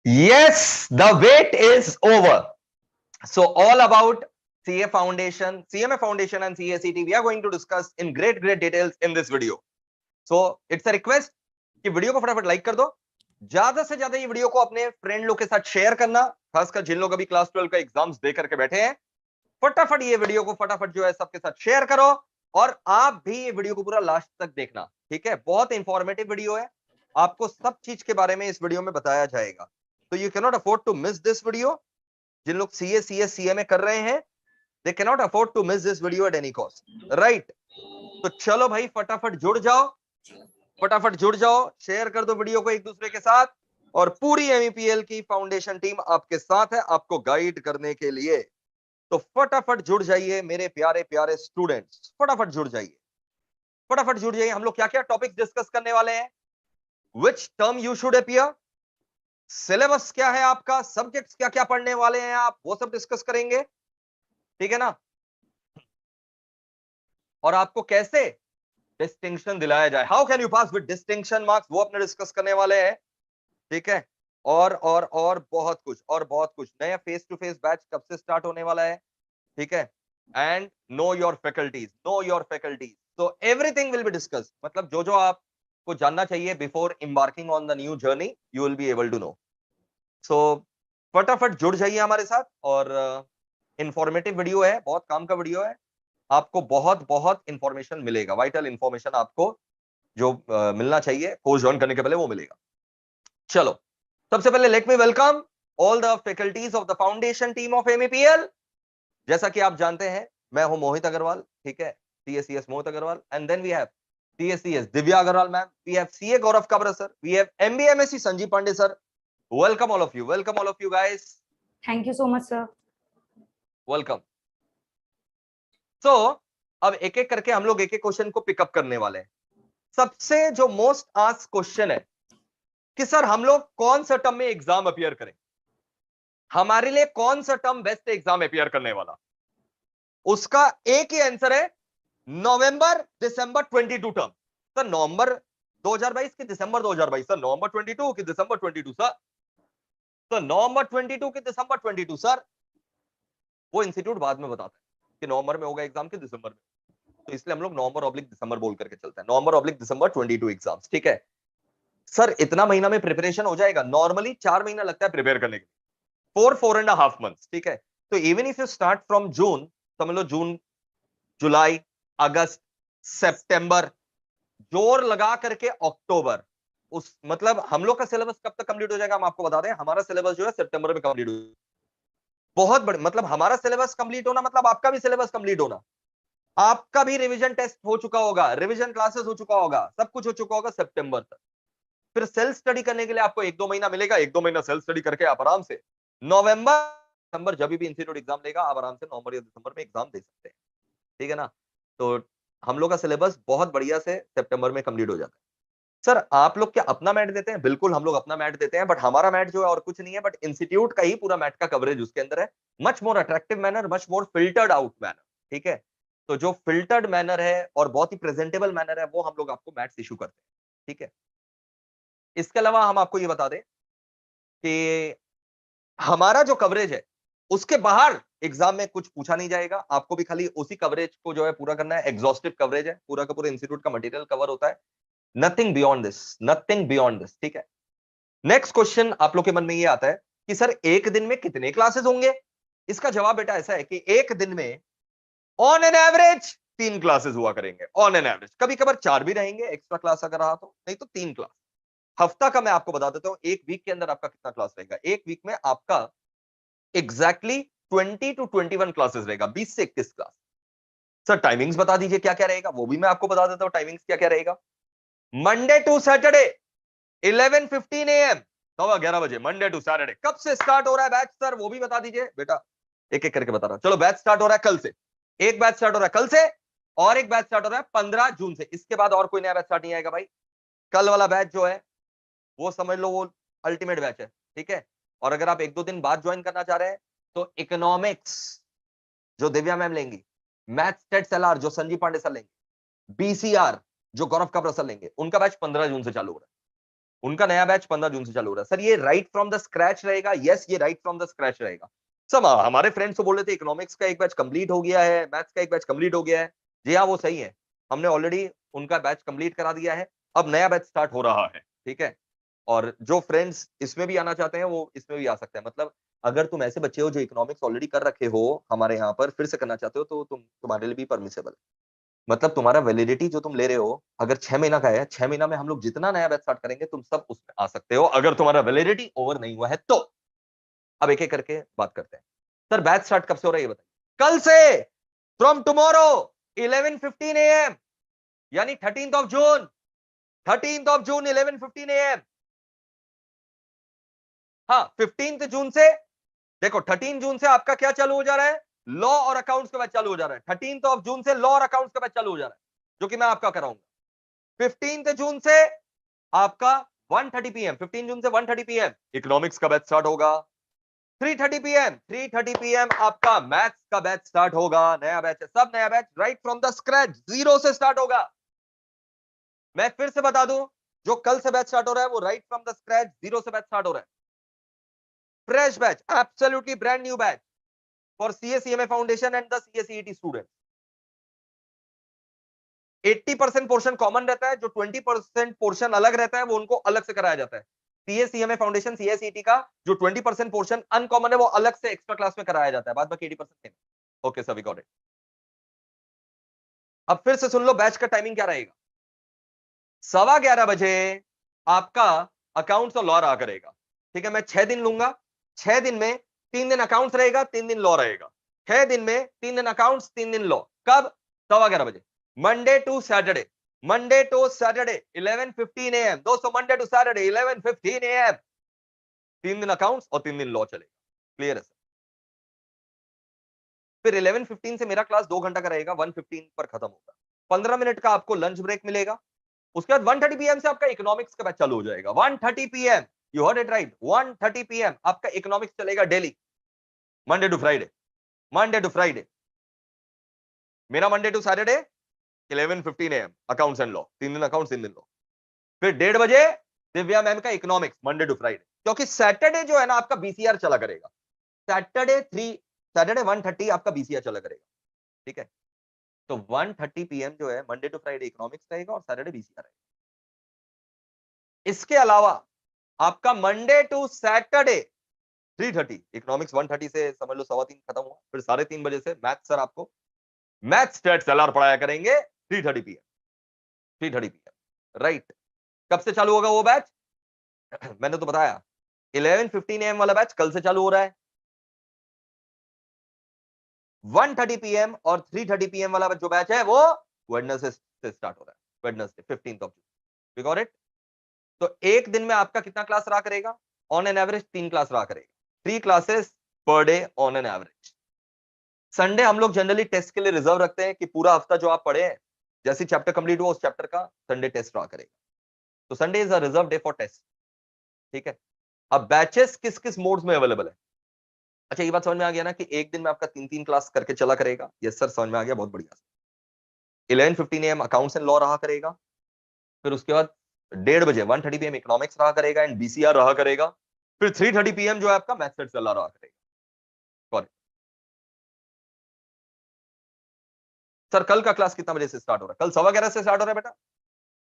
Yes, the wait is over. So all about CA Foundation, CMA Foundation and CACT, we are going to discuss in great details in this video. So it's a request कि video को फटाफट like कर दो, ज्यादा से ज्यादा ये video को अपने फ्रेंड लोग के साथ शेयर करना, खासकर जिन लोग अभी क्लास 12 का एग्जाम्स दे करके बैठे हैं, फटाफट ये वीडियो को फटाफट जो है सबके साथ शेयर करो। और आप भी ये वीडियो को पूरा लास्ट तक देखना, ठीक है? बहुत इंफॉर्मेटिव वीडियो है, आपको सब चीज के बारे में इस वीडियो में बताया जाएगा। तो you can not afford to miss this video. जिन लोग सीए सीएस सीएमए कर रहे हैं, they can not afford to miss this video at any cost, right? तो चलो भाई फटाफट जुड़ जाओ, फटाफट जुड़ जाओ, शेयर कर दो वीडियो को एक दूसरे के साथ। और पूरी एमईपीएल की फाउंडेशन टीम आपके साथ है, आपको गाइड करने के लिए। तो फटाफट जुड़ जाइए मेरे प्यारे प्यारे स्टूडेंट्स, फटाफट जुड़ जाइए, फटाफट जुड़ जाइए। हम लोग क्या क्या टॉपिक्स डिस्कस करने वाले हैं? Which term you should appear, syllabus क्या है आपका, सब्जेक्ट्स क्या क्या पढ़ने वाले हैं आप, वो सब डिस्कस करेंगे, ठीक है ना? और आपको कैसे डिस्टिंक्शन दिलाया जाए, how can you pass with distinction marks, वो अपने डिस्कस करने वाले हैं, ठीक है? और बहुत कुछ, और बहुत कुछ। नया फेस टू फेस बैच कब से स्टार्ट होने वाला है, ठीक है? And know your faculties, know your faculties, तो एवरीथिंग विल बी डिस्कस। मतलब जो जो आपको जानना चाहिए before embarking on the new journey, you will be able to know. So फटाफट जुड़ जाइए हमारे साथ। और इंफॉर्मेटिव वीडियो है, बहुत काम का वीडियो है, आपको बहुत बहुत इंफॉर्मेशन मिलेगा, वाइटल इंफॉर्मेशन आपको जो मिलना चाहिए कोर्स ज्वाइन करने के पहले वो मिलेगा। चलो, सबसे पहले let me welcome all the faculties of the foundation team of MEPL. जैसा कि आप जानते हैं, मैं हूं मोहित अग्रवाल, ठीक है? CS CS Mohit Agarwal, and then we have CS CS Divya Agarwal ma'am, we have CA Gaurav Kabra sir, we have MBMSC Sanjeev Pandey sir. Welcome all of you, welcome all of you guys. Thank you so much, sir. Welcome. So अब एक एक करके हम लोग एक एक question को pickup करने वाले हैं। सबसे जो मोस्ट आस्क्ड क्वेश्चन है कि सर हम लोग कौन सा टर्म में एग्जाम अपीयर करें, हमारे लिए कौन सा टर्म बेस्ट एग्जाम अपीयर करने वाला? उसका एक ही आंसर है, नवंबर दिसंबर 22 टर्म। सर नवंबर 2022 कि दिसंबर 2022? सर नवंबर 22 कि दिसंबर 22 सर? तो नवंबर 22 कि दिसंबर 22 सर? वो इंस्टीट्यूट बाद में बताता है कि नवंबर में होगा एग्जाम कि दिसंबर में, तो इसलिए हम लोग नवंबर ऑब्लिक दिसंबर बोल करके चलते हैं, नवंबर ऑब्लिक दिसंबर 22 एग्जाम्स, ठीक है? सर इतना महीना में प्रिपरेशन हो जाएगा? नॉर्मली 4 महीना लगता है प्रिपेयर करने के लिए, 4.5 मंथ्स, ठीक है? तो even if you start from June, समझ लो जून, जुलाई, अगस्त, सितंबर, जोर लगा करके अक्टूबर, उस मतलब हम लोग का सिलेबस कब तक कंप्लीट हो जाएगा हम आपको बता दें। हमारा सिलेबस जो है सितंबर में कंप्लीट हो, बहुत बड़े, मतलब हमारा सिलेबस कंप्लीट होना मतलब आपका भी सिलेबस कंप्लीट होना, आपका भी रिवीजन टेस्ट हो चुका होगा, रिवीजन क्लासेस हो चुका होगा, सब कुछ हो चुका होगा सितंबर तक। फिर सेल्फ स्टडी करने के लिए आपको 1-2 महीना मिलेगा, 1-2 महीना सेल्फ स्टडी करके आप आराम से नवंबर दिसंबर जब भी इंस्टीट्यूट एग्जाम लेगा, आप आराम से नवंबर या दिसंबर में एग्जाम दे सकते हैं, ठीक है ना? तो हम लोग का सिलेबस बहुत बढ़िया से सितंबर में कंप्लीट हो जाता है। सर आप लोग क्या अपना मैट देते हैं? बिल्कुल हम लोग अपना मैट देते हैं, बट हमारा मैट जो है और कुछ नहीं है, बट इंस्टीट्यूट का ही पूरा मैट का कवरेज उसके अंदर है, much more attractive manner, much more filtered out manner, ठीक है? तो जो फिल्टर्ड मैनर है और बहुत ही प्रेजेंटेबल मैनर है, वो हम लोग आपको मैट्स इशू करते हैं, ठीक है? इसके अलावा हम आपको ये बता दें कि हमारा जो कवरेज है उसके बाहर एग्जाम में कुछ पूछा नहीं जाएगा, आपको भी खाली उसी कवरेज को जो है पूरा करना है। एग्जॉस्टिव कवरेज है, पूरा का पूरा इंस्टीट्यूट का मटेरियल कवर होता है, nothing beyond this, nothing beyond this, ठीक है? नेक्स्ट क्वेश्चन आप लोग के मन में ये आता है कि सर एक दिन में कितने क्लासेस होंगे? इसका जवाब बेटा ऐसा है कि एक दिन में ऑन एन एवरेज 3 क्लासेस हुआ करेंगे, ऑन एन एवरेज। कभी कभार 4 भी रहेंगे, एक्स्ट्रा क्लास अगर रहा तो, नहीं तो 3 क्लास। हफ्ता का मैं आपको बता देता हूं, एक वीक के अंदर आपका कितना क्लास रहेगा। एक वीक में आपका एग्जैक्टली 20 to 21 क्लासेस रहेगा, 20 से 21 क्लास। सर टाइमिंग्स बता दीजिए क्या क्या रहेगा, वो भी मैं आपको बता देता हूं टाइमिंग्स क्या क्या रहेगा। मंडे टू सैटरडे 11:15 AM, 11:15 बजे, मंडे टू सैटरडे। कब से स्टार्ट हो रहा है बैच सर, वो भी बता दीजिए बेटा, एक एक करके बता रहा हूं। चलो बैच स्टार्ट हो रहा है कल से, एक बैच स्टार्ट हो रहा है कल से, और एक बैच स्टार्ट हो रहा है 15 जून से। इसके बाद और कोई नया बैच स्टार्ट नहीं आएगा भाई। कल वाला बैच जो है वो समझ लो वो अल्टीमेट बैच है, ठीक है? और अगर आप 1-2 दिन बाद ज्वाइन करना चाह रहे हैं तो इकोनॉमिक्स जो दिव्या मैम लेंगी, मैथ्स टेट्स एलआर जो संजीव पांडे सर लेंगे, बीसीआर जो गौरव काबरा सर लेंगे, उनका बैच 15 जून से चालू हो रहा है। उनका नया बैच 15 जून से चालू हो रहा है। सर ये राइट फ्रॉम द स्क्रैच रहेगा? यस, ये राइट फ्रॉम द स्क्रैच रहेगा। सब हमारे फ्रेंड्स को बोल रहे थे इकोनॉमिक्स का एक बैच कंप्लीट हो गया है, मैथ्स का एक बैच कंप्लीट हो गया है। जी हाँ, वो सही है, हमने ऑलरेडी उनका बैच कंप्लीट करा दिया है, अब नया बैच स्टार्ट हो रहा है। ठीक है, और जो फ्रेंड्स इसमें भी आना चाहते हैं वो इसमें भी आ सकते हैं। मतलब अगर तुम ऐसे बच्चे हो जो इकोनॉमिक्स ऑलरेडी कर रखे हो हमारे यहाँ पर, फिर से करना चाहते हो तो तुम्हारे लिए भी परमिसेबल है। मतलब तुम्हारा वैलिडिटी जो तुम ले रहे हो अगर 6 महीना का है, 6 महीना में हम लोग जितना नया बैच स्टार्ट करेंगे तुम सब उसमें आ सकते हो, अगर तुम्हारा वैलिडिटी ओवर नहीं हुआ है तो। अब एक एक करके बात करते हैं। सर बैच स्टार्ट कब से हो रहा है ये बताइए? कल से, फ्रॉम टुमारो 11:15 AM, यानी 13th of June, 13th of June 11:15 AM। हाँ, 15 जून से देखो, 13 जून से आपका क्या चालू हो जा रहा है? लॉ और अकाउंट्स का बैच चालू हो जा रहा है। 13th ऑफ जून से लॉ और अकाउंट्स का बैच चालू हो जा रहा है, जो कि मैं आपका कराऊंगा। 15 जून से आपका 1:30 PM, 15 जून से 1:30 PM इकोनॉमिक्स का बैच स्टार्ट होगा। 3:30 PM आपका मैथ्स का बैच स्टार्ट होगा। नया बैच है, सब नया batch right from the scratch, zero से स्टार्ट होगा। मैं फिर से बता दूं, जो कल से बैच स्टार्ट हो रहा है वो right from the scratch, zero से बैच स्टार्ट हो रहा है। Fresh batch, absolutely brand new batch for CA/CMA foundation and the CA/CET student. 80% portion common रहता है, जो 20% पोर्शन अलग रहता है वो उनको अलग से कराया जाता है। CA/CMA फाउंडेशन CA/CET का जो 20% पोर्शन अनकॉमन है वो अलग से एक्स्ट्रा क्लास में कराया जाता है, बाद बाकी 80%। Okay sir, we got it. अब फिर से सुन लो बैच का टाइमिंग क्या रहेगा। 11:15 बजे आपका अकाउंट्स और लॉ रहा करेगा। ठीक है, मैं 6 दिन लूंगा, 6 दिन में 3 दिन अकाउंट्स रहेगा, 3 दिन लॉ रहेगा। 6 दिन में 3 दिन अकाउंट्स, 3 दिन लॉ। कब? 11:15 बजे, Monday to Saturday. Monday to Saturday 11:15 AM। दोस्तों मंडे टू सैटरडे 11:15 AM, 3 दिन अकाउंट्स और 3 दिन लॉ चलेगा। क्लियर है सर? फिर 11:15 से मेरा क्लास 2 घंटा का रहेगा, 1:15 पर खत्म होगा। 15 मिनट का आपको लंच ब्रेक मिलेगा। उसके बाद 1:30 PM से आपका इकोनॉमिक्स का बैच चालू हो जाएगा। 1:30 PM, you heard it right, 1:30 PM आपका इकोनॉमिक्स चलेगा daily, Monday to Friday. Monday to Friday मेरा Monday to Saturday 11:15 AM accounts and law, 3 दिन अकाउंट्स, 3 दिन लॉ। फिर 1:30 बजे दिव्या मैम का इकोनॉमिक्स, मंडे टू फ्राइडे। क्योंकि सैटरडे जो है ना आपका BCR चला करेगा। सैटरडे 1:30 आपका BCR चला करेगा। ठीक है, तो 1:30 PM जो है मंडे टू फ्राइडे इकोनॉमिक्स रहेगा और सैटरडे BCR रहेगा। इसके अलावा आपका मंडे टू सैटरडे 3:30 इकोनॉमिक्स, 1:30 से समझ लो 3:15 खत्म हुआ। फिर 3:30 बजे से मैथ्स सर आपको मैथ्स स्टैट्स LR पढ़ाया करेंगे 3:30 PM, 3:30 PM राइट। कब से चालू होगा वो बैच? मैंने तो बताया 11:15 AM वाला बैच कल से चालू हो रहा है। 1:30 PM और 3:30 PM वाला जो बैच है वो वेडनेसडे से स्टार्ट हो रहा है, Wednesday 15th of June. We got it? तो एक दिन में आपका कितना क्लास रहा करेगा? ऑन एन एवरेज 3 क्लास रहा करेगा, 3 classes per day on an average. Sunday हम लोग जनरली टेस्ट के लिए रिजर्व रखते हैं कि पूरा हफ्ता जो आप पढ़े हैं, जैसे चैप्टर कंप्लीट हुआ उस चैप्टर का संडे टेस्ट रहा करेगा। तो Sunday is a reserve day for test. ठीक है, अब बैचेस किस किस मोड्स में अवेलेबल है? अच्छा ये बात समझ में आ गया ना कि एक दिन में आपका 3-3 क्लास करके चला करेगा? यस सर, समझ में आ गया, बहुत बढ़िया। 11:15 AM अकाउंट्स एंड लॉ रहा करेगा। फिर उसके बाद 1:30 बजे 1:30 PM इकोनॉमिक्स रहा करेगा एंड BCR रहा करेगा। फिर 3:30 PM जो है आपका मैथ्स सेट चला रहा करेगा। करेक्ट सर, कल का क्लास कितना बजे से स्टार्ट हो रहा है? कल 11:15 से स्टार्ट हो रहा है बेटा।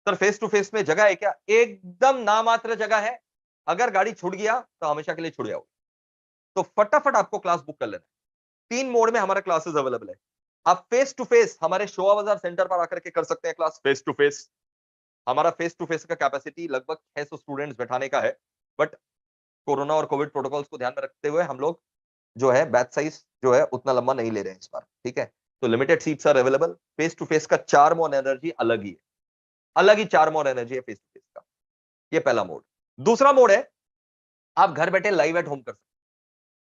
सर फेस टू फेस में जगह है क्या? एकदम नामात्र जगह है। अगर गाड़ी छूट गया तो हमेशा के लिए छूट जाओगे, तो फटाफट आपको क्लास बुक कर लेना है। 3 मोड में हमारा क्लासेस अवेलेबल है। आप फेस टू फेस हमारे शोभा बाजार सेंटर पर आकर के कर सकते हैं क्लास फेस टू फेस। हमारा फेस टू फेस का कैपेसिटी लगभग 600 स्टूडेंट्स बैठाने का है, बट कोरोना और कोविड प्रोटोकॉल्स को ध्यान में रखते हुए हम लोग जो है बैच साइज जो है उतना लंबा नहीं ले रहे हैं इस बार। ठीक है, तो limited seats are available. Face to face का चार्म और एनर्जी अलग ही है, अलग ही चार्म और एनर्जी है फेस टू फेस का। ये पहला मोड। दूसरा मोड है आप घर बैठे लाइव एट होम कर सकते हैं।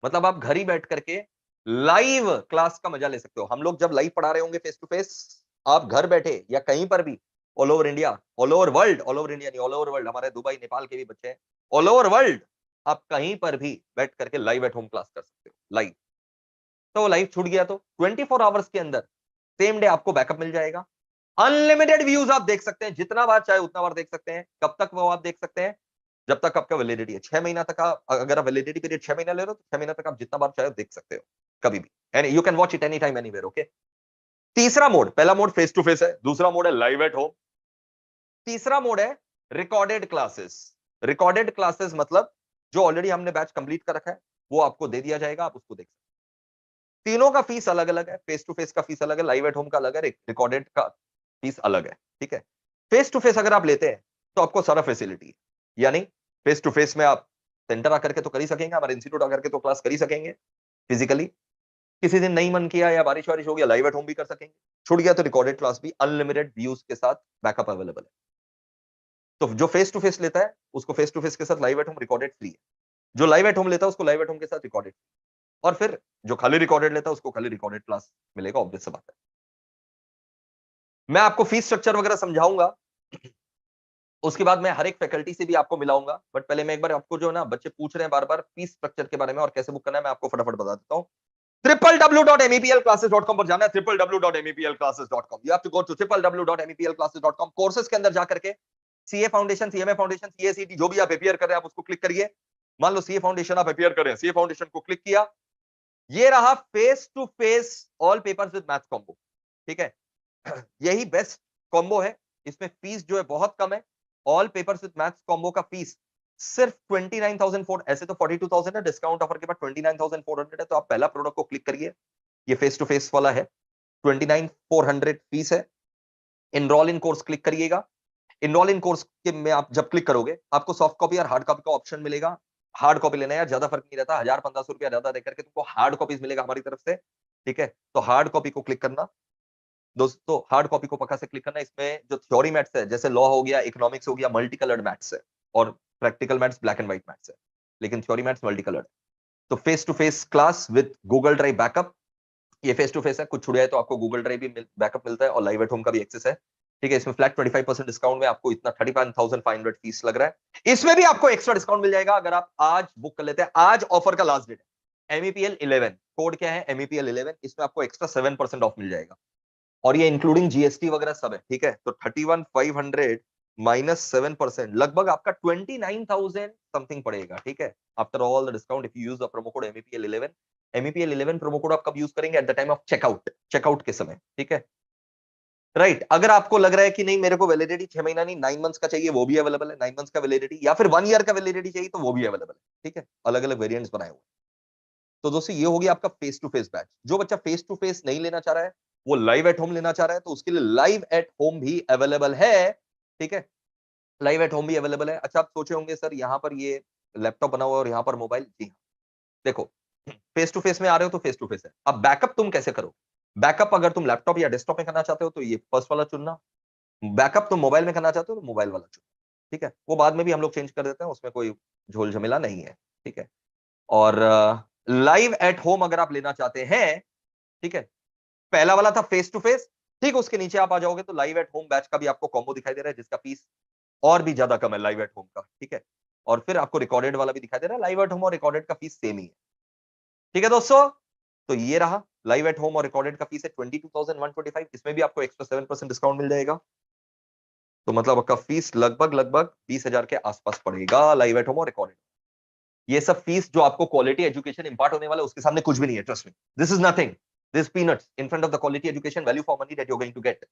मतलब आप घर ही बैठ करके लाइव क्लास का मजा ले सकते हो। हम लोग जब लाइव पढ़ा रहे होंगे फेस टू फेस, आप घर बैठे या कहीं पर भी all over India, all over world, all over India नहीं ऑल ओवर वर्ल्ड, हमारे दुबई नेपाल के भी बच्चे हैं, ऑल ओवर वर्ल्ड आप कहीं पर भी बैठ करके लाइव एट होम क्लास कर सकते हो लाइव। तो वो लाइव छूट गया तो 24 आवर्स के अंदर सेम डे आपको बैकअप मिल जाएगा। अनलिमिटेड व्यूज आप देख सकते हैं, जितना बार चाहे उतना बार देख सकते हैं। कब तक वो आप देख सकते हैं? जब तक आपका वैलिडिटी है 6 महीना तक। अगर आप वैलिडिटी पीरियड 6 महीना ले रहे हो तो 6 महीना तक आप जितना बार चाहे देख सकते हो कभी भी, and you can watch it any time anywhere. Okay, तीसरा मोड, पहला मोड फेस टू फेस है, दूसरा मोड है लाइव एट होम, तीसरा मोड है रिकॉर्डेड क्लासेस। रिकॉर्डेड क्लासेस मतलब जो ऑलरेडी हमने बैच कंप्लीट कर रखा है वो आपको दे दिया जाएगा, आप उसको देख सकते हैं। तीनों का फीस अलग अलग है, फेस टू फेस का फीस अलग है, लाइव एट होम का अलग है, रिकॉर्डेड का फीस अलग है। ठीक है, फेस टू फेस अगर आप लेते हैं तो आपको सारा फैसिलिटी है, यानी फेस टू फेस में आप सेंटर आकर के तो कर ही सकेंगे, हमारे इंस्टीट्यूट आकर के तो क्लास कर ही सकेंगे फिजिकली। किसी दिन नहीं मन किया या बारिश वारिश हो गया, लाइव एट होम भी कर सकेंगे। छूट गया तो रिकॉर्डेड क्लास भी, अनलिमिटेड व्यूज के साथ बैकअप अवेलेबल है। तो जो फेस टू फेस लेता है उसको फेस टू फेस के साथ live at home recorded free है, जो लाइव एट होम लेता है उसको लाइव एट होम के साथ रिकॉर्डेड, और फिर जो खाली रिकॉर्डेड लेता है उसको खाली रिकॉर्डेड क्लास मिलेगा। ऑब्वियस सी बात है। मैं आपको फीस स्ट्रक्चर वगैरह समझाऊंगा, उसके बाद मैं हर एक फैकल्टी से भी आपको मिलाऊंगा, बट पहले मैं एक बार आपको जो ना बच्चे पूछ रहे हैं बार बार फीस स्ट्रक्चर के बारे में और कैसे बुक करना है, मैं आपको फटाफट बता देता हूं। www.meplclasses.com पर जाना है, www.meplclasses.com। You have to go to www.meplclasses.com। Courses के अंदर जाकर के सीए फाउंडेशन, सीएमए फाउंडेशन, सीएसीटी जो भी आप अपियर कर रहे हैं आप उसको क्लिक करिए। मान लो सीए फाउंडेशन आप अपियर कर रहे हैं, सीए फाउंडेशन को क्लिक किया, ये रहा face to face all papers with maths combo. ठीक है, यही बेस्ट कॉम्बो है, इसमें फीस जो है बहुत कम है। All papers with maths combo का फीस सिर्फ 29,400, ऐसे तो 42,000 है, डिस्काउंट ऑफर के बाद 29,400 है। तो आप पहला प्रोडक्ट को क्लिक करिए, ये फेस टू फेस वाला है, 29,400 फीस है। इनरोल इन कोर्स क्लिक करिएगा। इनरोल इन कोर्स के में आप जब क्लिक करोगे आपको सॉफ्ट कॉपी और हार्ड कॉपी का ऑप्शन मिलेगा। हार्ड कॉपी लेना है यार, ज्यादा फर्क नहीं रहता, 1,000-1,500 रुपया ज्यादा देकर के तुमको हार्ड कॉपीज मिलेगा हमारी तरफ से। ठीक है, तो हार्ड कॉपी को क्लिक करना दोस्तों, हार्ड कॉपी को पक्का से क्लिक करना। इसमें जो थ्योरी मैथ्स है जैसे लॉ हो गया, इकोनॉमिक्स हो गया, मल्टी कलर्ड मैथ्स है, और practical maths black and white maths है, लेकिन थ्योरी मैथ्स मल्टी कलर्ड। तो face to face class with Google drive backup, ये फेस टू फेस है, कुछ छुड़ जाए तो आपको गूगल ड्राइव भी बैकअप मिलता है और लाइव एट होम का भी एक्सेस है। ठीक है, इसमें फ्लैट 25% डिस्काउंट में आपको इतना 35,500 फीस लग रहा है। इसमें भी आपको एक्स्ट्रा डिस्काउंट मिल जाएगा अगर आप आज बुक कर लेते हैं। आज ऑफर का लास्ट डेट है, MEPL 11 कोड क्या है, MEPL 11, इसमें आपको एक्स्ट्रा 7% ऑफ मिल जाएगा, और ये इंक्लूडिंग जीएसटी वगैरह सब है। ठीक है, तो 31,500 माइनस 7% लगभग आपका 29,000 समथिंग पड़ेगा। ठीक है, after all the discount if you use the promo code MEPL 11। MEPL 11 promo code आप कब यूज करेंगे? At the time of checkout, checkout के समय। ठीक है, राइट। अगर आपको लग रहा है कि नहीं मेरे को वैलिडिटी 6 महीना नहीं 9 मंथ्स का चाहिए, वो भी अवेलेबल है, 9 मंथ्स का वैलिडिटी, या फिर 1 ईयर का वैलिडिटी चाहिए तो वो भी अवेलेबल है। ठीक है, अलग अलग वेरिएंट्स बनाए हुए। तो दोस्तों ये हो गया आपका फेस टू फेस बैच। जो बच्चा फेस टू फेस नहीं लेना चाह रहा है, वो लाइव एट होम लेना चाह रहा है, तो उसके लिए लाइव एट होम भी अवेलेबल है। ठीक है, लाइव एट होम भी अवेलेबल है। अच्छा, आप सोचे होंगे सर यहाँ पर ये लैपटॉप बना हुआ और यहाँ पर मोबाइल। जी हाँ, देखो फेस टू फेस में आ रहे हो तो फेस टू फेस है। अब बैकअप तुम कैसे करो? बैकअप अगर तुम लैपटॉप या डेस्कटॉप में करना चाहते हो तो ये फर्स्ट वाला चुनना। बैकअप तुम मोबाइल में करना चाहते हो तो मोबाइल वाला चुनना। ठीक है, वो बाद में भी हम लोग चेंज कर देते हैं, उसमें कोई झोल झमेला नहीं है। ठीक है, और लाइव एट होम अगर आप लेना चाहते हैं, ठीक है, पहला वाला था फेस टू फेस, ठीक, उसके नीचे आप आ जाओगे तो लाइव एट होम बैच का भी आपको कॉम्बो दिखाई दे रहा है, जिसका फीस और भी ज्यादा कम है लाइव एट होम का। ठीक है, और फिर आपको रिकॉर्डेड वाला भी दिखाई दे रहा है, लाइव एट होम और रिकॉर्डेड का फीस सेम ही है। ठीक है दोस्तों, तो ये रहा लाइव एट होम और रिकॉर्डेड का फीस है 22,125, इसमें भी आपको एक्स्ट्रा 7% डिस्काउंट मिल जाएगा। तो मतलब आपका फीस लगभग लगभग 20,000 के आसपास पड़ेगा लाइव एट होम और रिकॉर्डेड। ये सब फीस जो आपको क्वालिटी एजुकेशन इंपार्ट होने वाला है उसके सामने कुछ भी नहीं है, trust me, this is nothing, this peanuts in front of the quality education value for money that you are going to get.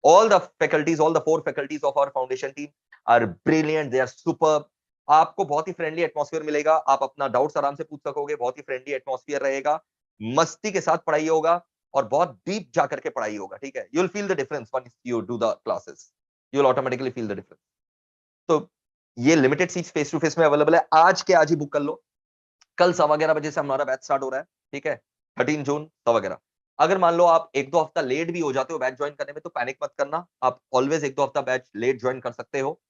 All the faculties, all the 4 faculties of our foundation team are brilliant, they are superb। आपको बहुत ही friendly atmosphere मिलेगा, आप अपना doubts आराम से पूछ सकोगे, बहुत ही फ्रेंडली एटमॉस्फेयर रहेगा, मस्ती के साथ पढ़ाई होगा और बहुत डीप जाकर के पढ़ाई होगा। ठीक है, you will feel the difference once you do the classes, you will automatically feel the difference. तो ये limited seats face to face में अवेलेबल है, आज के आज ही बुक कर लो। कल 11:15 बजे से हमारा बैच स्टार्ट हो रहा है। ठीक है, 13 जून 11:15। अगर मान लो आप 1-2 हफ्ता लेट भी हो जाते हो बैच ज्वाइन करने में तो पैनिक मत करना, आप ऑलवेज 1-2 हफ्ता बैच लेट ज्वाइन कर सकते हो,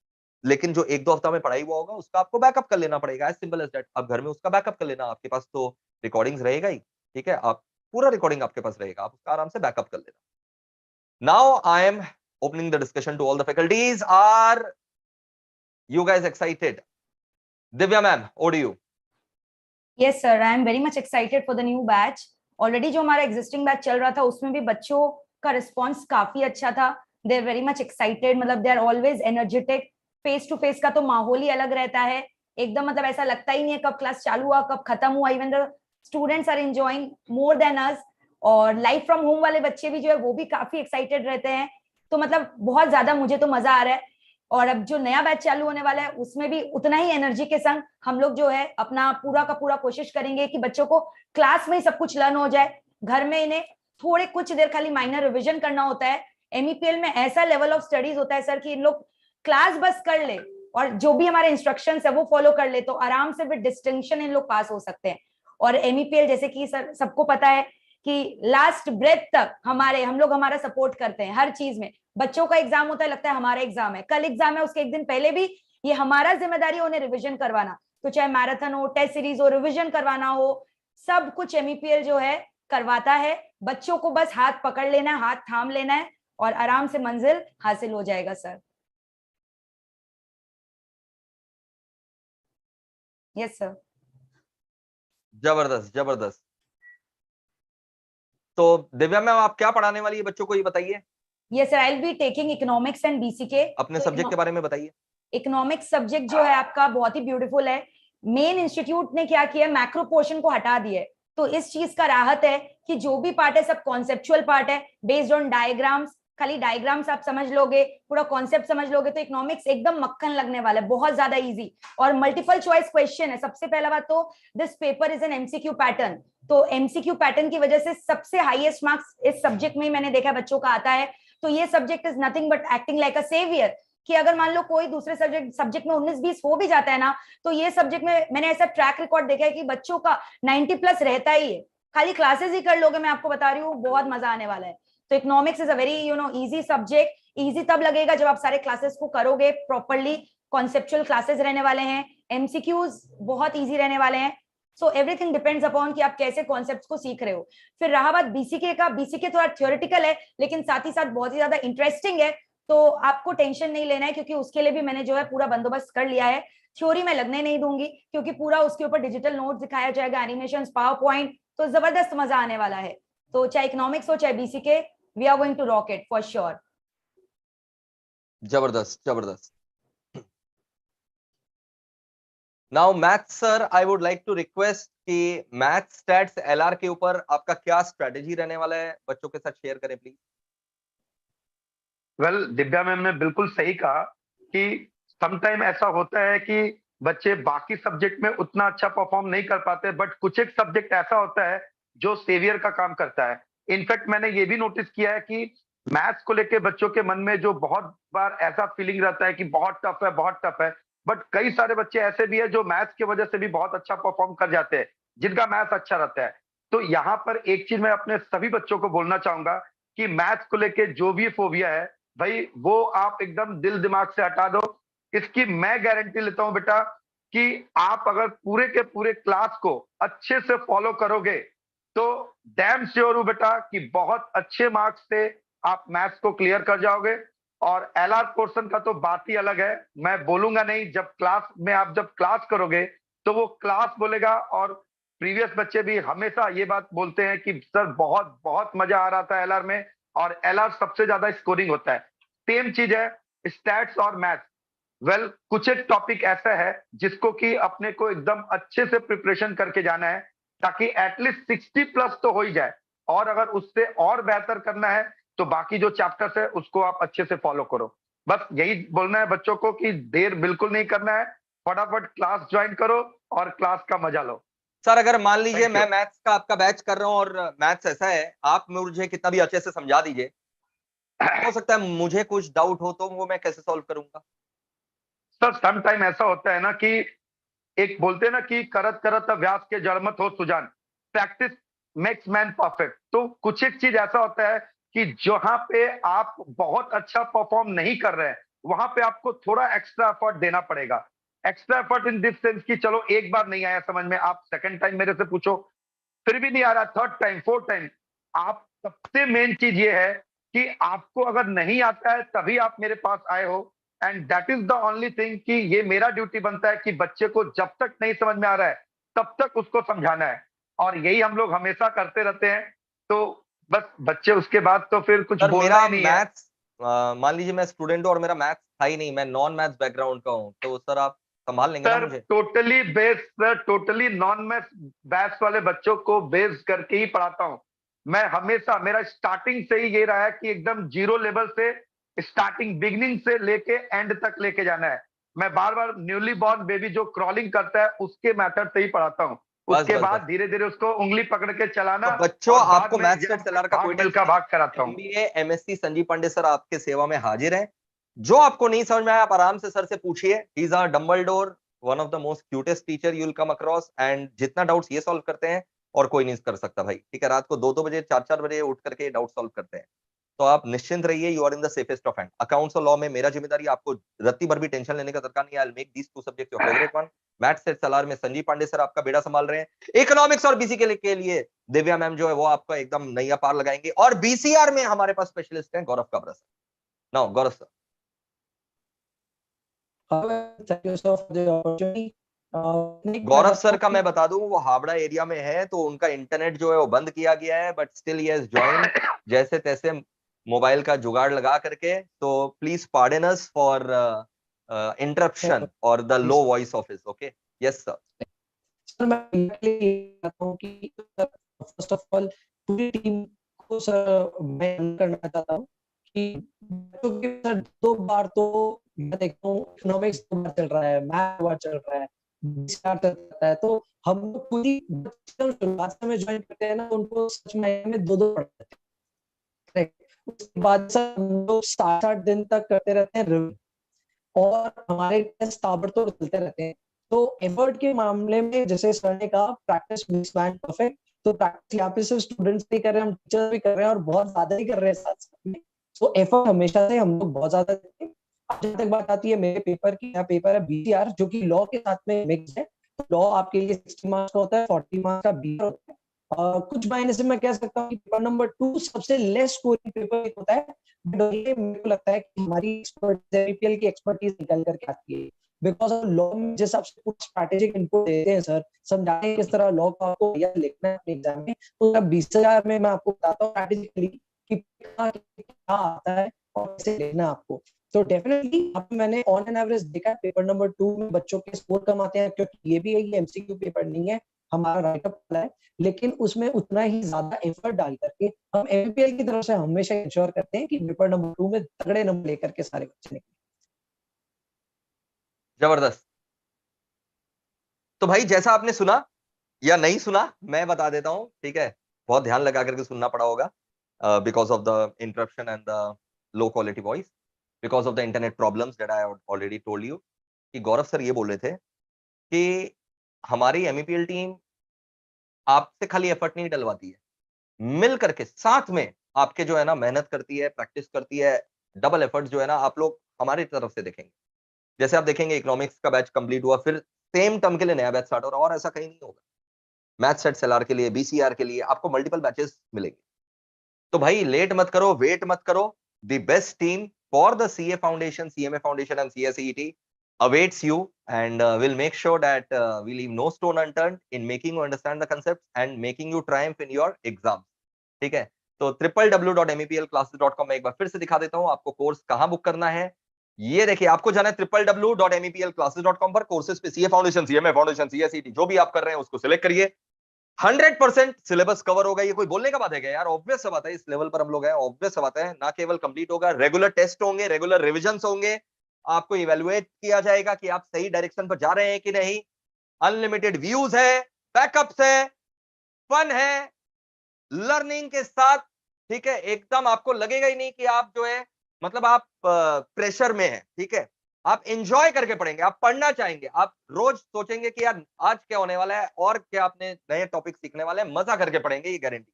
लेकिन जो 1-2 हफ्ता में पढ़ाई हुआ होगा उसका आपको बैकअप कर लेना पड़ेगा, एज सिंपल एज दैट। आप घर में उसका बैकअप कर लेना, आपके पास तो रिकॉर्डिंग्स रहेगा ही। ठीक है, आप पूरा रिकॉर्डिंग आपके पास रहेगा, आप उसका आराम से बैकअप कर लेना। Now I am opening the discussion to all the faculties. Are you guys excited? Divya ma'am, over to you. Yes sir, I am very much excited for the new batch. Already जो हमारा existing batch चल रहा था उसमें भी बच्चों का response काफी अच्छा था, they are very much excited, मतलब they are always energetic face to face का तो माहौल ही अलग रहता है एकदम, मतलब ऐसा लगता ही नहीं है कब क्लास चालू हुआ कब खत्म हुआ। Even the students are enjoying more than us, और लाइफ फ्रॉम होम वाले बच्चे भी जो है वो भी काफी एक्साइटेड रहते हैं। तो मतलब बहुत ज्यादा मुझे तो मजा आ रहा है। और अब जो नया बैच चालू होने वाला है उसमें भी उतना ही एनर्जी के संग हम लोग जो है अपना पूरा का पूरा कोशिश करेंगे कि बच्चों को क्लास में ही सब कुछ लर्न हो जाए। घर में इन्हें थोड़े कुछ देर खाली माइनर रिविजन करना होता है। एमईपीएल में ऐसा लेवल ऑफ स्टडीज होता है सर कि इन लोग क्लास बस कर ले और जो भी हमारे इंस्ट्रक्शंस है वो फॉलो कर ले तो आराम से विद डिस्टिंक्शन इन लोग पास हो सकते हैं। और एमईपीएल जैसे कि सर सबको पता है कि लास्ट ब्रेथ तक हम लोग हमारा सपोर्ट करते हैं हर चीज में। बच्चों का एग्जाम होता है, लगता है हमारा एग्जाम है, कल एग्जाम है, उसके एक दिन पहले भी ये हमारा जिम्मेदारी है उन्हें रिविजन करवाना। तो चाहे मैराथन हो, टेस्ट सीरीज हो, रिविजन करवाना हो, सब कुछ एमईपीएल जो है करवाता है। बच्चों को बस हाथ पकड़ लेना है, हाथ थाम लेना है और आराम से मंजिल हासिल हो जाएगा सर। Yes sir. जबरदस्त जबरदस्त। तो दिव्या मैम आप क्या पढ़ाने वाली है बच्चों को, ये बताइए। Yes sir, I will be taking economics and BCK. अपने सब्जेक्ट के बारे में बताइए। इकोनॉमिक्स सब्जेक्ट जो है आपका बहुत ही ब्यूटीफुल है। मेन इंस्टीट्यूट ने क्या किया, मैक्रो पोर्शन को हटा दिया है। तो इस चीज का राहत है कि जो भी पार्ट है सब कॉन्सेप्चुअल पार्ट है, बेस्ड ऑन डायग्राम्स। खाली डायग्राम्स आप समझ लोगे, पूरा कॉन्सेप्ट समझ लोगे तो इकोनॉमिक्स एकदम मक्खन लगने वाला है, बहुत ज्यादा इजी। और मल्टीपल चॉइस क्वेश्चन है। सबसे पहला बात तो this paper is an MCQ pattern. तो एमसीक्यू पैटर्न की वजह से सबसे हाईएस्ट मार्क्स इस सब्जेक्ट में ही मैंने देखा बच्चों का आता है। तो ये subject is nothing but acting like a saviour, कि अगर मान लो कोई दूसरे सब्जेक्ट में 19-20 हो भी जाता है ना, तो ये सब्जेक्ट में मैंने ऐसा ट्रैक रिकॉर्ड देखा है कि बच्चों का 90+ रहता ही है। खाली क्लासेस ही कर लोगे, मैं आपको बता रही हूँ बहुत मजा आने वाला है। तो economics is a very easy subject. Easy तब लगेगा जब आप सारे क्लासेस को करोगे प्रॉपरली। कॉन्सेप्चुअल क्लासेस रहने वाले हैं, एमसीक्यूज बहुत इजी रहने वाले हैं। सो एवरीथिंग डिपेंड्स अपॉन कि आप कैसे कॉन्सेप्ट्स को सीख रहे हो। फिर रहा बात बीसीके का, बीसीके थोड़ा थ्योरेटिकल है लेकिन साथ ही साथ बहुत ही ज्यादा इंटरेस्टिंग है। तो आपको टेंशन नहीं लेना है क्योंकि उसके लिए भी मैंने जो है पूरा बंदोबस्त कर लिया है। थ्योरी में लगने नहीं दूंगी क्योंकि पूरा उसके ऊपर डिजिटल नोट्स दिखाया जाएगा, एनिमेशन, पावर पॉइंट, तो जबरदस्त मजा आने वाला है। तो चाहे इकोनॉमिक्स हो चाहे BCK, we are going to rock it for sure. जबरदस्त जबरदस्त। Now maths sir, I would like to request कि मैथ्स स्टैट्स एलआर के ऊपर आपका क्या स्ट्रेटेजी रहने वाला है, बच्चों के साथ शेयर करें प्लीज। वेल, दिव्या मैम ने बिल्कुल सही कहा कि समटाइम ऐसा होता है कि बच्चे बाकी सब्जेक्ट में उतना अच्छा परफॉर्म नहीं कर पाते, बट कुछ एक सब्जेक्ट ऐसा होता है जो सेवियर का काम करता है। इनफैक्ट मैंने ये भी नोटिस किया है कि मैथ्स को लेके बच्चों के मन में जो बहुत बार ऐसा फीलिंग रहता है कि बहुत टफ है, बट कई सारे बच्चे ऐसे भी है जो मैथ्स की वजह से भी बहुत अच्छा परफॉर्म कर जाते हैं, जिनका मैथ्स अच्छा रहता है। तो यहाँ पर एक चीज मैं अपने सभी बच्चों को बोलना चाहूंगा कि मैथ्स को लेके जो भी फोबिया है भाई, वो आप एकदम दिल दिमाग से हटा दो। इसकी मैं गारंटी लेता हूं बेटा कि आप अगर पूरे के पूरे क्लास को अच्छे से फॉलो करोगे तो डैम श्योर हूं बेटा कि बहुत अच्छे मार्क्स से आप मैथ्स को क्लियर कर जाओगे। और एलआर पोर्शन का तो बात ही अलग है, मैं बोलूंगा नहीं। जब क्लास में आप जब क्लास करोगे तो वो क्लास बोलेगा। और प्रीवियस बच्चे भी हमेशा ये बात बोलते हैं कि सर बहुत बहुत मजा आ रहा था एलआर में, और एलआर सबसे ज्यादा स्कोरिंग होता है। सेम चीज है स्टैट्स और मैथ्स। वेल, कुछ एक टॉपिक ऐसा है जिसको कि अपने को एकदम अच्छे से प्रिपरेशन करके जाना है ताकि एटलीस्ट 60+ तो हो ही जाए। और अगर उससे और बेहतर करना है तो बाकी जो चैप्टर्स है उसको आप अच्छे से फॉलो करो। बस यही बोलना है बच्चों को कि देर बिल्कुल नहीं करना है, फटाफट क्लास ज्वाइन करो और क्लास का मजा लो। सर अगर मान लीजिए Thank you. मैं मैथ्स का आपका बैच कर रहा हूं और मैथ्स ऐसा है, आप मुझे कितना भी अच्छे से समझा दीजिए, हो सकता है मुझे कुछ डाउट हो तो वो मैं कैसे सॉल्व करूंगा। सर सम टाइम ऐसा होता है ना कि एक बोलते हैं ना कि करत करत अभ्यास के जड़मत हो सुजान, प्रैक्टिस मेक्स मैन परफेक्ट। तो कुछ एक चीज ऐसा होता है कि जहां पे आप बहुत अच्छा परफॉर्म नहीं कर रहे हैं वहां पे आपको थोड़ा एक्स्ट्रा एफर्ट देना पड़ेगा। Extra effort in this sense कि चलो एक बार नहीं आया समझ में, आप सेकंड टाइम मेरे से पूछो फिर भी नहीं आ रहा, थर्ड टाइम, फोर्थ टाइम। आप सबसे मेन चीज ये है कि आपको अगर नहीं आता है तभी आप मेरे पास आए हो, and that is the only thing कि ये मेरा ड्यूटी बनता है कि बच्चे को जब तक नहीं समझ में आ रहा है तब तक उसको समझाना है। और यही हम लोग हमेशा करते रहते हैं। तो बस बच्चे उसके बाद तो फिर कुछ सर बोलना मेरा ही नहीं है। मैथ्स, मान लीजिए मैं स्टूडेंट हूं और मेरा मैथ्स था ही नहीं, मैं नॉन मैथ्स बैकग्राउंड का हूँ, तो सर आप संभाल लेंगे ना सर मुझे? Totally base sir, totally non maths batch वाले बच्चों को बेस करके ही पढ़ाता हूँ मैं। हमेशा मेरा स्टार्टिंग से ही ये रहा है कि एकदम जीरो लेवल से, स्टार्टिंग बिगिनिंग से लेके एंड तक लेके जाना है। मैं बार बार न्यूली बॉर्न बेबी जो क्रॉलिंग करता है उसके मेथड से ही पढ़ाता हूँ। बस उसके बस बाद बस। धीरे धीरे उसको उंगली पकड़ के चलाना, तो बच्चों और बाद आपको में मैथ्स सेट जब सेलर का कोई भाग मिल्खा टेंशन नहीं, भाग कराता हूँ। MBA MSc Sanjeev Pandey sir आपके सेवा में हाजिर हैं। जो आपको नहीं समझ में आया आप आराम से सर से पूछिए। He is our Dumbledore, one of the most cutest teacher you will come across, and जितना डाउट्स ये सॉल्व करते हैं और कोई नहीं कर सकता भाई, ठीक है? रात को 2-2 बजे 4-4 बजे उठ करके डाउट सॉल्व करते हैं। तो आप निश्चिंत रहिए, you are in the safest of hand. Accounts और लॉ में मेरा जिम्मेदारी, आपको रत्ती भर भी टेंशन लेने का दरकार नहीं है। I will make these two subject your favourite one. Maths सेट सलार में संजीव पांडे सर आपका बेड़ा संभाल रहे हैं। इकोनॉमिक्स और बीसी के लिए दिव्या मैम जो है वो आपका एकदम नैया पार लगाएंगे। और बीसीआर में हमारे पास स्पेशलिस्ट हैं Gaurav Kabra sir. Now Gaurav sir. Thank you so for the opportunity. Nick, मैं गौरव बताता सर हूँ का कि मैं बता दूं वो हावड़ा एरिया में है, तो उनका इंटरनेट जो है वो बंद किया गया है, but still he has joined जैसे तैसे मोबाइल का जुगाड़ लगा करके। तो please pardon us for interruption और the low voice of his. Okay, yes sir. Sir मैं exactly ये कहता हूँ कि फर्स्ट ऑफ ऑल पूरी टीम को सर मैं करना चाहता हूँ कि बच्चों के सर 2 बार तो मैं देखता हूँ इकोनॉमिक्स 2 बार चल रहा है, मैथ 2 बार चल रहा है, स्टार्ट चलता है, तो हम लोग पूरी शुरुआत से में ज्वाइन करते हैं ना, उनको सच में 2-2 पढ़ते हैं। Correct। उसके बाद सर हम लोग 7-8 दिन तक करते रहते हैं रिव्यू, और हमारे टेस्ट ताबड़तोड़ चलते रहते हैं। तो एफर्ट के मामले में जैसे सर ने कहा प्रैक्टिस मेक्स मैन परफेक्ट, तो प्रैक्टिस यहाँ पे सिर्फ स्टूडेंट्स भी कर रहे हैं, हम टीचर्स भी कर रहे हैं, और बहुत ज्यादा ही कर रहे हैं साथ साथ में। तो एफर्ट हमेशा से हम लोग बहुत ज्यादा देते हैं। अब जहाँ तक बात आती है मेरे पेपर की, यहाँ पेपर है बीसीआर जो कि लॉ के साथ में मिक्स है। तो लॉ आपके लिए 60 मार्क्स का होता है, 40 मार्क्स का बीसीआर होता है। कुछ मायने से मैं कह सकता हूँ कि पेपर नंबर 2 सबसे लेस स्कोरिंग पेपर होता है। मेरे को लगता है कि हमारी एमपीएल की एक्सपर्टीज निकल करके आती है, बिकॉज लॉ में जिस हिसाब से कुछ स्ट्रैटेजिक इनपुट देते हैं सर, समझाते हैं किस तरह लॉ को आपको लिखना है अपने एग्जाम में। तो 20,000 में मैं आपको बताता हूँ स्ट्रैटेजिकली कि क्या आता है और कैसे लिखना है आपको। तो डेफिनेटली मैंने ऑन एन एवरेज देखा पेपर नंबर 2 में बच्चों के स्कोर कम आते हैं, क्योंकि ये भी है कि एमसीक्यू पेपर नहीं है, हमारा राइटअप वाला है, लेकिन उसमें उतना ही ज्यादा एफर्ट डाल करके हम एमपीएल की तरफ से हमेशा इंश्योर करते हैं कि पेपर नंबर 2 में तगड़े नंबर लेकर के सारे बच्चे निकले। जबरदस्त। तो भाई जैसा आपने सुना या नहीं सुना मैं बता देता हूं, ठीक है? बहुत ध्यान लगा करके सुनना पड़ा होगा, because of the interruption and the low quality voice, because of the internet problems that I already told you. कि गौरव सर ये बोल रहे थे कि हमारी एमईपीएल टीम आपसे खाली एफर्ट नहीं डलवाती है, मिल करके साथ में आपके जो है ना मेहनत करती है, प्रैक्टिस करती है। डबल एफर्ट जो है ना आप लोग हमारी तरफ से देखेंगे। जैसे आप देखेंगे इकोनॉमिक्स का बैच कंप्लीट हुआ, फिर सेम टर्म के लिए नया बैच स्टार्ट हो रहा है, और ऐसा कहीं नहीं होगा। मैथ सेट सेलआर के लिए, बीसीआर के लिए आपको मल्टीपल बैचेस मिलेंगे। तो भाई लेट मत करो, वेट मत करो। The best team for the CA foundation, CMA foundation and CSET awaits you, and will make sure that we leave no stone unturned in making you understand the concepts and making you triumph in your exams। ठीक है? तो www.meplclasses.com में एक बार फिर से दिखा देता हूं आपको कोर्स कहां बुक करना है। ये देखिए, आपको जाना है www.meplclasses.com पर, कोर्सेज पे सीए फाउंडेशन, सीएमए फाउंडेशन, सीएसईटी जो भी आप कर रहे हैं उसको सिलेक्ट करिए। 100% सिलेबस कवर होगा। ये कोई बोलने का बात है क्या यार? ऑब्वियस बात है, इस लेवल पर हम लोग हैं, ऑब्वियस बात है। ना केवल कंप्लीट होगा, रेगुलर टेस्ट होंगे, रेगुलर रिविजन्स होंगे, आपको इवैल्यूएट किया जाएगा कि आप सही डायरेक्शन पर जा रहे हैं कि नहीं। अनलिमिटेड व्यूज है, बैकअप्स है, फन है, लर्निंग के साथ, ठीक है? एकदम आपको लगेगा ही नहीं कि आप जो है मतलब आप प्रेशर में है, ठीक है? आप एंजॉय करके पढ़ेंगे, आप पढ़ना चाहेंगे, आप रोज सोचेंगे कि यार आज क्या होने वाला है और क्या आपने नए टॉपिक सीखने वाले हैं, मजा करके पढ़ेंगे, ये guarantee.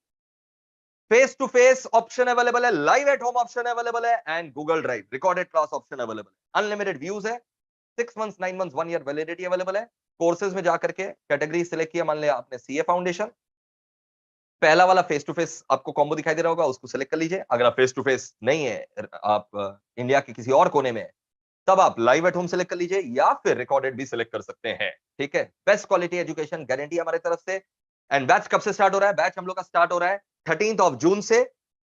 Face to face option available है, live at home option available है, and Google drive recorded class option available है। अनलिमिटेड व्यूज है, 6 months, 9 months, 1 year validity available है। कोर्सेज में जाकर के कैटेगरी सिलेक्ट किया, मान लिया आपने सीए फाउंडेशन, पहला वाला फेस टू फेस आपको कॉम्बो दिखाई दे रहा होगा, उसको सिलेक्ट कर लीजिए। अगर आप फेस टू फेस नहीं है, आप इंडिया के किसी और कोने में है, तब आप लाइव एट होम सिलेक्ट कर लीजिए, या फिर रिकॉर्डेड भी सिलेक्ट कर सकते हैं। ठीक है? बेस्ट क्वालिटी एजुकेशन गारंटी हमारी तरफ से। एंड बैच कब से स्टार्ट हो रहा है? बैच हम लोग का स्टार्ट हो रहा है 13th ऑफ जून से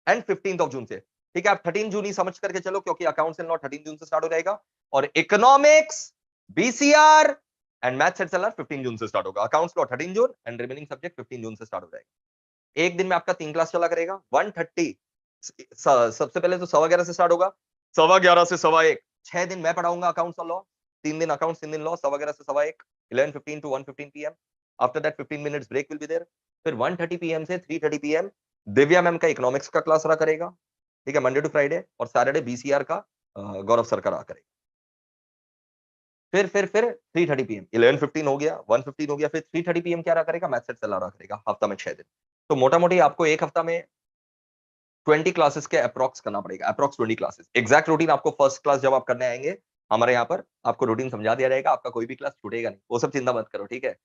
एंड 15th ऑफ जून से। ठीक है, आप 13 जून ही समझ करके चलो, क्योंकि अकाउंट्स एंड लॉ 13 जून से स्टार्ट हो जाएगा, और economics, BCR and maths HLR 15 June से स्टार्ट होगा। Accounts law 13 June and remaining subject 15 June से स्टार्ट हो जाएगा। एक दिन में आपका 3 क्लास चला करेगा, 130 सबसे पहले तो 11:15 से स्टार्ट होगा, 11:15 से 1:15, 6 दिन मैं पढ़ाऊंगा अकाउंट्स और लॉ, 3 दिन अकाउंट्स, 3 दिन लॉ, 11:15 से 1:15, 11:15 to 1:15 PM। After that 15 minutes break will be there. फिर 1:30 PM से 3:30 PM दिव्या मैम का इकोनॉमिक्स का क्लास रहा करेगा, ठीक है, मंडे टू फ्राइडे, और सैटरडे बीसीआर का गौरव सर का रहा करेगा। फिर 3:30 PM, 11:15 हो गया, 1:15 हो गया, फिर 3:30 PM क्या रहा करेगा, मैथ्स चला रहा करेगा, हफ्ता में 6 दिन। तो मोटा मोटी आपको एक हफ्ता में 20 क्लासेस के अप्रॉक्स करना पड़ेगा, अप्रॉक्स 20 क्लासेस। एग्जैक्ट रूटीन आपको फर्स्ट क्लास जब आप करने आएंगे हमारे यहाँ पर, आपको रूटीन समझा दिया जाएगा, आपका कोई भी क्लास छूटेगा नहीं, वो सब चिंता मत करो, ठीक है।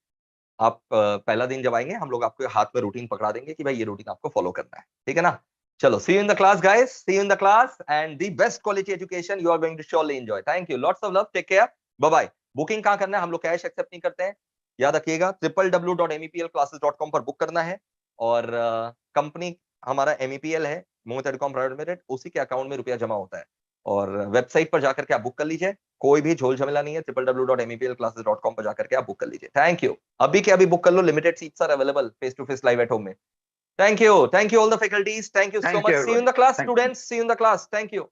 आप पहला दिन जब आएंगे हम लोग आपको हाथ में रूटीन पकड़ा देंगे कि भाई ये रूटीन आपको फॉलो करना है, ठीक है ना। चलो, see you in the class guys, see you in the class, and the best quality education you are going to surely enjoy. Thank you, lots of love, take care, bye bye. Booking कहां करना है, हम लोग cash accept नहीं करते हैं, याद रखिएगा, www.meplclasses.com पर बुक करना है, और कंपनी हमारा MEPL है, मोहित टेलीकॉम प्राइवेट लिमिटेड, उसी के अकाउंट में रुपया जमा होता है, और वेबसाइट पर जाकर के आप बुक कर लीजिए, कोई भी झोल झमेला नहीं है, www.meplclasses.com पर जाकर के आप बुक कर लीजिए। थैंक यू, अभी के अभी बुक कर लो, limited seats are available face to face live at home में। Thank you all the faculties, thank you so much, see you in the class students, see you in the class, thank you.